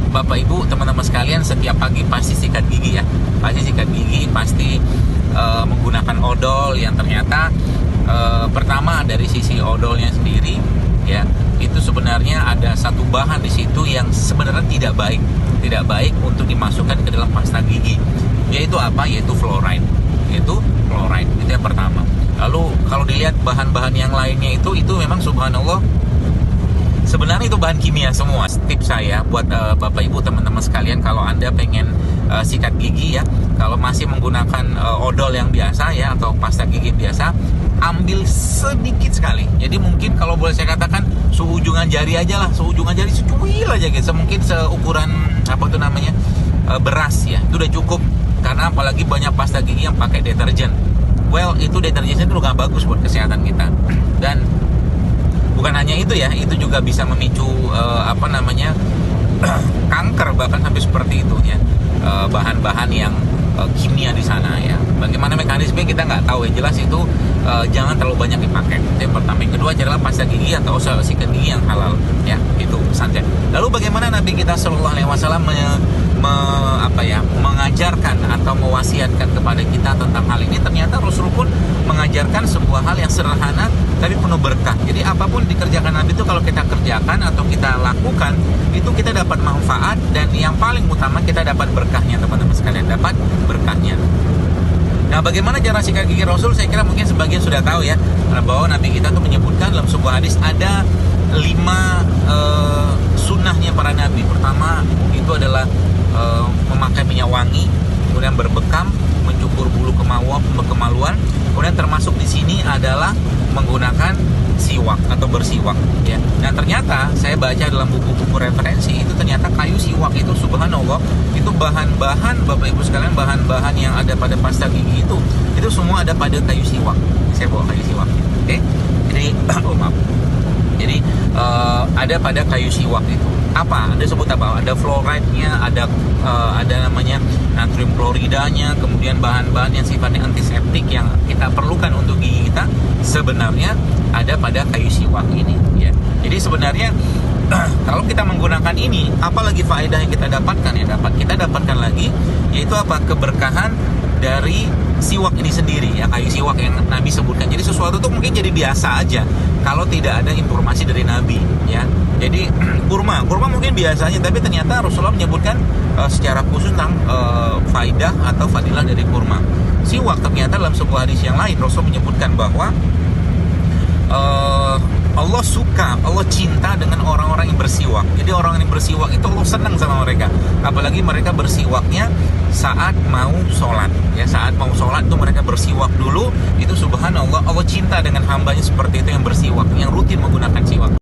Bapak Ibu, teman-teman sekalian, setiap pagi pasti sikat gigi ya. Pasti sikat gigi, pasti menggunakan odol yang ternyata pertama dari sisi odolnya sendiri ya, itu sebenarnya ada satu bahan di situ yang sebenarnya tidak baik untuk dimasukkan ke dalam pasta gigi. Yaitu apa? Yaitu fluoride. Itu yang pertama. Lalu kalau dilihat bahan-bahan yang lainnya itu memang subhanallah sebenarnya itu bahan kimia semua. Tips saya buat Bapak Ibu, teman-teman sekalian, kalau Anda pengen sikat gigi ya, kalau masih menggunakan odol yang biasa ya, atau pasta gigi biasa, ambil sedikit sekali. Jadi mungkin kalau boleh saya katakan seujungan jari aja lah, seujungan jari secuil aja gitu. Mungkin seukuran apa tuh namanya, beras ya, itu udah cukup. Karena apalagi banyak pasta gigi yang pakai deterjen. Well, itu deterjennya itu nggak bagus buat kesehatan kita. Dan bukan hanya itu ya, itu juga bisa memicu kanker, bahkan sampai seperti itu ya. Bahan-bahan yang kimia di sana ya. Bagaimana mekanisme kita nggak tahu ya. Jelas itu jangan terlalu banyak dipakai. Itu yang pertama. Yang kedua adalah pasta gigi atau sikat gigi yang halal ya. Itu pesannya. Lalu bagaimana Nabi kita Shallallahu Alaihi Wasallam mengajarkan atau mewasiatkan kepada kita tentang hal ini? Ternyata Rasul pun mengajarkan sebuah hal yang sederhana tapi penuh berkah. Jadi apapun dikerjakan Nabi itu, kalau kita kerjakan atau kita lakukan, itu kita dapat manfaat, dan yang paling utama kita dapat berkahnya, teman-teman sekalian, dapat berkahnya. Nah, bagaimana cara sikat gigi Rasul? Saya kira mungkin sebagian sudah tahu ya, bahwa Nabi kita tuh menyebutkan dalam sebuah hadis ada 5 sunnahnya para Nabi. Pertama itu adalah memakai minyak wangi, kemudian berbekam, mencukur bulu kemaluan, kemudian termasuk di sini adalah menggunakan siwak atau bersiwak ya. Dan ternyata saya baca dalam buku-buku referensi itu, ternyata kayu siwak itu subhanallah, itu bahan-bahan Bapak Ibu sekalian, bahan-bahan yang ada pada pasta gigi itu semua ada pada kayu siwak. Saya bawa kayu siwak, oke? Jadi maaf. Jadi ada pada kayu siwak itu. Apa? Ada sebut apa? Ada fluoride-nya, ada namanya natrium kloridanya, kemudian bahan-bahan yang sifatnya antiseptik yang kita perlukan untuk gigi kita sebenarnya ada pada kayu siwak ini ya. Jadi sebenarnya kalau kita menggunakan ini, apalagi faedah yang kita dapatkan ya, kita dapatkan lagi, yaitu apa? Keberkahan dari siwak ini sendiri ya, kayu siwak yang Nabi sebutkan. Jadi sesuatu itu mungkin jadi biasa aja kalau tidak ada informasi dari Nabi ya. Jadi kurma mungkin biasanya, tapi ternyata Rasulullah menyebutkan secara khusus tentang faidah atau fadilah dari kurma. Siwak ternyata dalam sebuah hadis yang lain Rasul menyebutkan bahwa Allah cinta dengan orang-orang yang bersiwak. Jadi orang yang bersiwak itu Allah senang sama mereka. Apalagi mereka bersiwaknya saat mau sholat ya, saat mau sholat itu mereka bersiwak dulu. Itu subhanallah, Allah cinta dengan hambanya seperti itu, yang bersiwak, yang rutin menggunakan siwak.